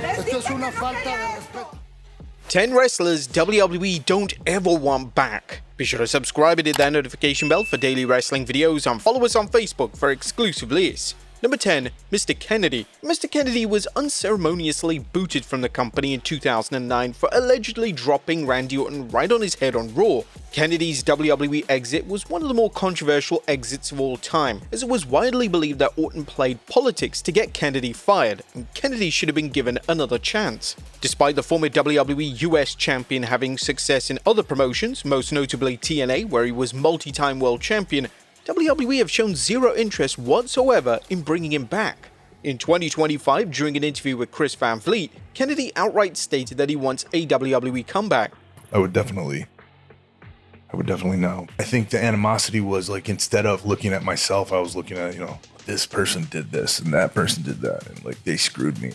Esto es una falta de respeto. 10 wrestlers WWE don't ever want back. Be sure to subscribe and hit that notification bell for daily wrestling videos and follow us on Facebook for exclusive lists. Number 10, Mr. Kennedy. Mr. Kennedy was unceremoniously booted from the company in 2009 for allegedly dropping Randy Orton right on his head on Raw. Kennedy's WWE exit was one of the more controversial exits of all time, as it was widely believed that Orton played politics to get Kennedy fired, and Kennedy should have been given another chance. Despite the former WWE US champion having success in other promotions, most notably TNA, where he was multi-time world champion, WWE have shown zero interest whatsoever in bringing him back. In 2025, during an interview with Chris Van Vliet, Kennedy outright stated that he wants a WWE comeback. I would definitely know. I think the animosity was like, instead of looking at myself, I was looking at, this person did this and that person did that, and like they screwed me.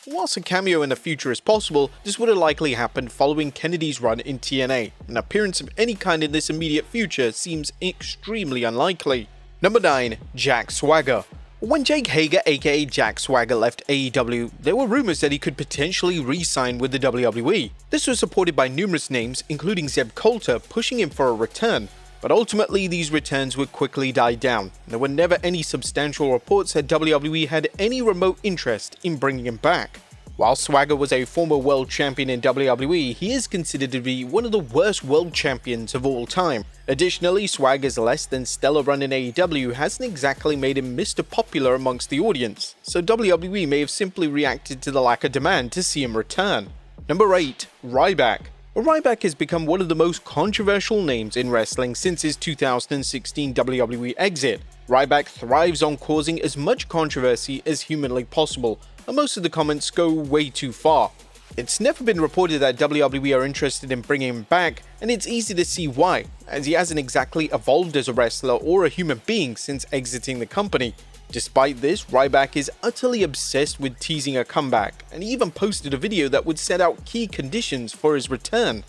Whilst a cameo in the future is possible, this would have likely happened following Kennedy's run in TNA. An appearance of any kind in this immediate future seems extremely unlikely. Number 9, Jack Swagger. When Jake Hager aka Jack Swagger left AEW, there were rumors that he could potentially re-sign with the WWE. This was supported by numerous names, including Zeb Coulter, pushing him for a return. But ultimately, these returns would quickly die down. There were never any substantial reports that WWE had any remote interest in bringing him back. While Swagger was a former world champion in WWE, he is considered to be one of the worst world champions of all time. Additionally, Swagger's less than stellar run in AEW hasn't exactly made him Mr. Popular amongst the audience, so WWE may have simply reacted to the lack of demand to see him return. Number 8, Ryback. Ryback has become one of the most controversial names in wrestling since his 2016 WWE exit. Ryback thrives on causing as much controversy as humanly possible, and most of the comments go way too far. It's never been reported that WWE are interested in bringing him back, and it's easy to see why, as he hasn't exactly evolved as a wrestler or a human being since exiting the company. Despite this, Ryback is utterly obsessed with teasing a comeback, and he even posted a video that would set out key conditions for his return.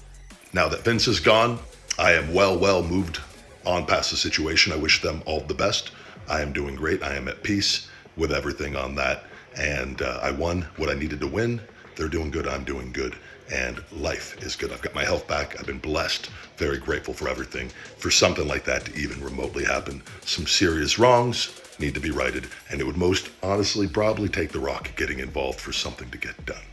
Now that Vince is gone, I am well moved on past the situation. I wish them all the best. I am doing great. I am at peace with everything on that, and I won what I needed to win. They're doing good, I'm doing good, and life is good. I've got my health back. I've been blessed, very grateful for everything. For something like that to even remotely happen, some serious wrongs need to be righted, and it would most honestly probably take The Rock getting involved for something to get done.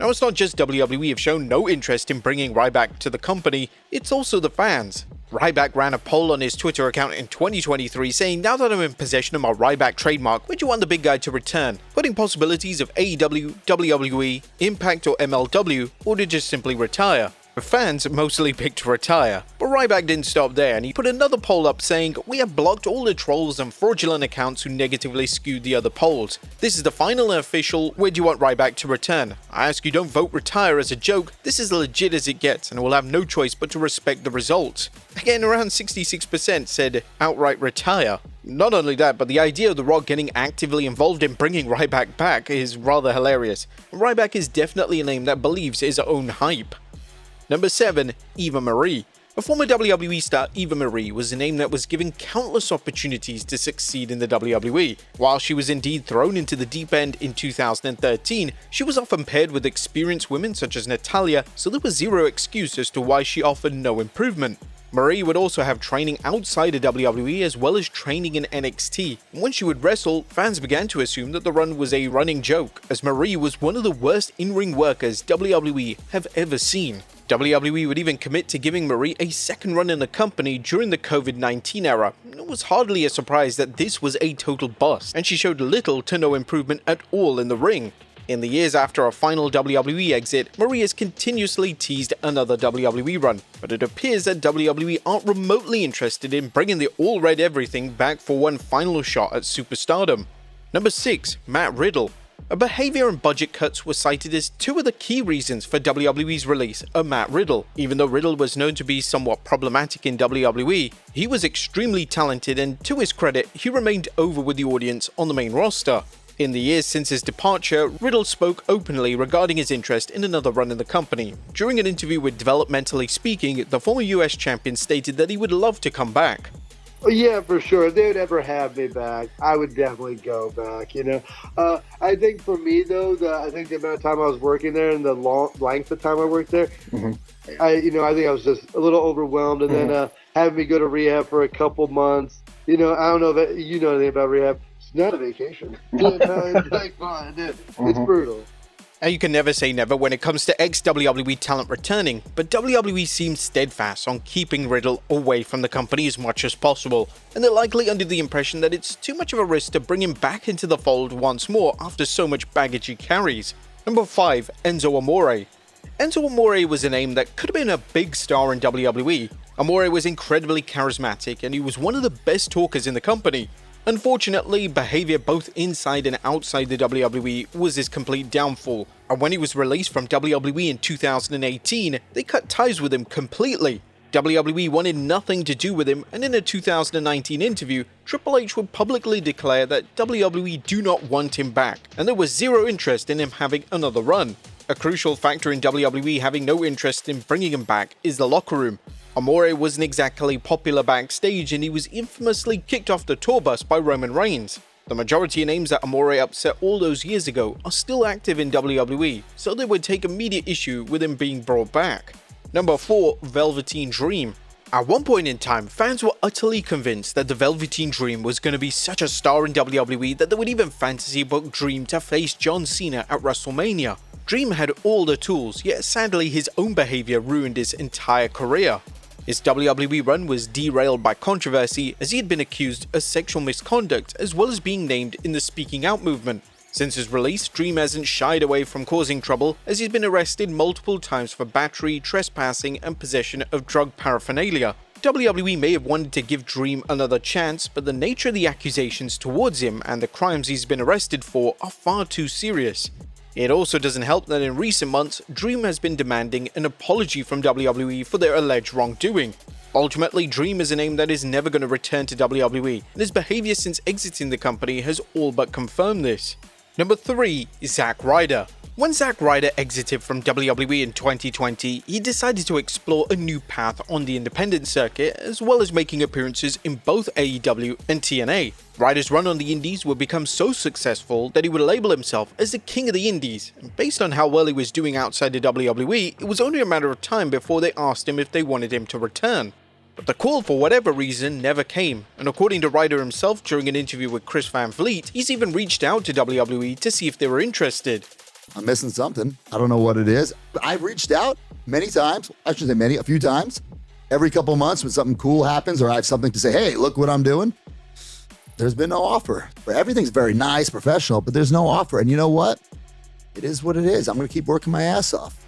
Now, it's not just WWE have shown no interest in bringing Ryback to the company, it's also the fans. Ryback ran a poll on his Twitter account in 2023 saying, "Now that I'm in possession of my Ryback trademark, would you want the big guy to return?" Putting possibilities of AEW, WWE, Impact or MLW, or to just simply retire. The fans mostly picked to retire, but Ryback didn't stop there, and he put another poll up saying, "We have blocked all the trolls and fraudulent accounts who negatively skewed the other polls. This is the final and official, where do you want Ryback to return? I ask you, don't vote retire as a joke. This is legit as it gets, and we'll have no choice but to respect the results." Again, around 66% said outright retire. Not only that, but the idea of The Rock getting actively involved in bringing Ryback back is rather hilarious. Ryback is definitely a name that believes his own hype. Number 7, Eva Marie. A former WWE star, Eva Marie was a name that was given countless opportunities to succeed in the WWE. While she was indeed thrown into the deep end in 2013, she was often paired with experienced women such as Natalya, so there was zero excuse as to why she offered no improvement. Marie would also have training outside of WWE as well as training in NXT. And when she would wrestle, fans began to assume that the run was a running joke, as Marie was one of the worst in-ring workers WWE have ever seen. WWE would even commit to giving Marie a second run in the company during the COVID-19 era. It was hardly a surprise that this was a total bust, and she showed little to no improvement at all in the ring. In the years after a final WWE exit, Marie has continuously teased another WWE run, but it appears that WWE aren't remotely interested in bringing the all-red everything back for one final shot at superstardom. Number 6, Matt Riddle. Behavior and budget cuts were cited as two of the key reasons for WWE's release of Matt Riddle. Even though Riddle was known to be somewhat problematic in WWE, he was extremely talented, and to his credit, he remained over with the audience on the main roster. In the years since his departure, Riddle spoke openly regarding his interest in another run in the company. During an interview with Developmentally Speaking, the former US champion stated that he would love to come back. Oh, yeah, for sure. If they would ever have me back, I would definitely go back. I think for me though, I think the amount of time I was working there and the length of time I worked there, I think I was just a little overwhelmed. And then having me go to rehab for a couple months. I don't know that you know anything about rehab. It's not a vacation. It's like fun, dude. It's brutal. Now, you can never say never when it comes to ex-WWE talent returning, but WWE seems steadfast on keeping Riddle away from the company as much as possible, and they're likely under the impression that it's too much of a risk to bring him back into the fold once more after so much baggage he carries. Number 5. Enzo Amore. Enzo Amore was a name that could have been a big star in WWE. Amore was incredibly charismatic and he was one of the best talkers in the company. Unfortunately, behavior both inside and outside the WWE was his complete downfall, and when he was released from WWE in 2018, they cut ties with him completely. WWE wanted nothing to do with him, and in a 2019 interview, Triple H would publicly declare that WWE do not want him back, and there was zero interest in him having another run. A crucial factor in WWE having no interest in bringing him back is the locker room. Amore wasn't exactly popular backstage and he was infamously kicked off the tour bus by Roman Reigns. The majority of names that Amore upset all those years ago are still active in WWE, so they would take immediate issue with him being brought back. Number 4. Velveteen Dream. At one point in time, fans were utterly convinced that the Velveteen Dream was going to be such a star in WWE that they would even fantasy book Dream to face John Cena at WrestleMania. Dream had all the tools, yet sadly his own behavior ruined his entire career. His WWE run was derailed by controversy as he had been accused of sexual misconduct as well as being named in the Speaking Out movement. Since his release, Dream hasn't shied away from causing trouble as he's been arrested multiple times for battery, trespassing and possession of drug paraphernalia. WWE may have wanted to give Dream another chance, but the nature of the accusations towards him and the crimes he's been arrested for are far too serious. It also doesn't help that in recent months, Dream has been demanding an apology from WWE for their alleged wrongdoing. Ultimately, Dream is a name that is never going to return to WWE, and his behavior since exiting the company has all but confirmed this. Number 3. Zack Ryder. When Zack Ryder exited from WWE in 2020, he decided to explore a new path on the independent circuit, as well as making appearances in both AEW and TNA. Ryder's run on the indies would become so successful that he would label himself as the king of the indies, and based on how well he was doing outside the WWE, it was only a matter of time before they asked him if they wanted him to return. But the call, for whatever reason, never came, and according to Ryder himself during an interview with Chris Van Vliet, he's even reached out to WWE to see if they were interested. I'm missing something. I don't know what it is. I've reached out many times. I shouldn't say many, a few times. Every couple of months when something cool happens or I have something to say, hey, look what I'm doing. There's been no offer. Everything's very nice, professional, but there's no offer. And you know what? It is what it is. I'm going to keep working my ass off.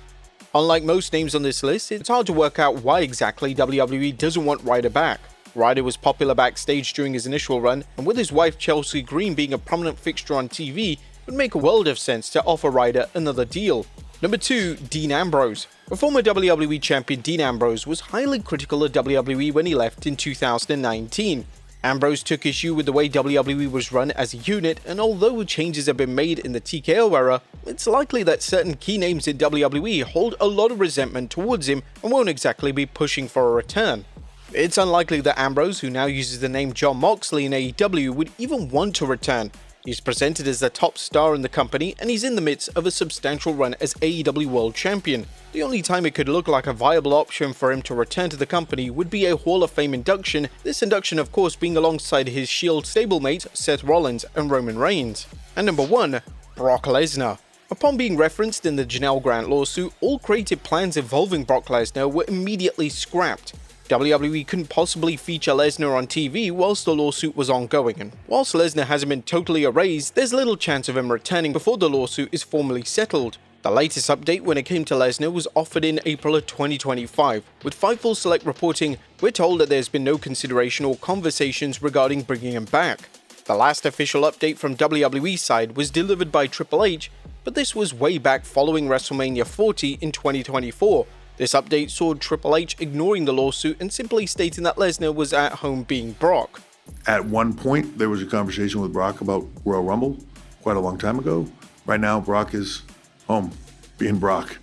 Unlike most names on this list, it's hard to work out why exactly WWE doesn't want Ryder back. Ryder was popular backstage during his initial run, and with his wife Chelsea Green being a prominent fixture on TV, it would make a world of sense to offer Ryder another deal. Number 2. Dean Ambrose. A former WWE champion, Dean Ambrose was highly critical of WWE when he left in 2019. Ambrose took issue with the way WWE was run as a unit, and although changes have been made in the TKO era, it's likely that certain key names in WWE hold a lot of resentment towards him and won't exactly be pushing for a return. It's unlikely that Ambrose, who now uses the name Jon Moxley in AEW, would even want to return. He's presented as the top star in the company, and he's in the midst of a substantial run as AEW World Champion. The only time it could look like a viable option for him to return to the company would be a Hall of Fame induction, this induction of course being alongside his Shield stablemate Seth Rollins and Roman Reigns. And number 1. Brock Lesnar. Upon being referenced in the Janelle Grant lawsuit, all creative plans involving Brock Lesnar were immediately scrapped. WWE couldn't possibly feature Lesnar on TV whilst the lawsuit was ongoing, and whilst Lesnar hasn't been totally erased, there's little chance of him returning before the lawsuit is formally settled. The latest update when it came to Lesnar was offered in April of 2025, with Fightful Select reporting, "We're told that there's been no consideration or conversations regarding bringing him back." The last official update from WWE's side was delivered by Triple H, but this was way back following WrestleMania 40 in 2024. This update saw Triple H ignoring the lawsuit and simply stating that Lesnar was at home being Brock. At one point, there was a conversation with Brock about Royal Rumble quite a long time ago. Right now, Brock is home, being Brock,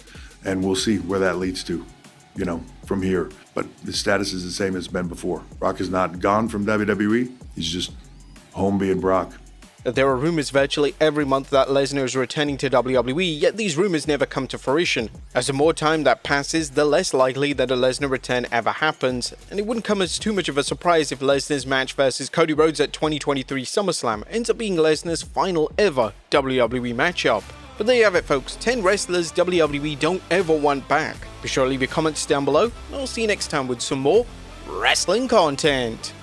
and we'll see where that leads to, from from here. But the status is the same as it's been before. Brock is not gone from WWE. He's just home being Brock. There are rumors virtually every month that Lesnar is returning to WWE, yet these rumors never come to fruition. As the more time that passes, the less likely that a Lesnar return ever happens, and it wouldn't come as too much of a surprise if Lesnar's match versus Cody Rhodes at 2023 SummerSlam ends up being Lesnar's final ever WWE matchup. But there you have it, folks, 10 wrestlers WWE don't ever want back. Be sure to leave your comments down below, and I'll see you next time with some more wrestling content.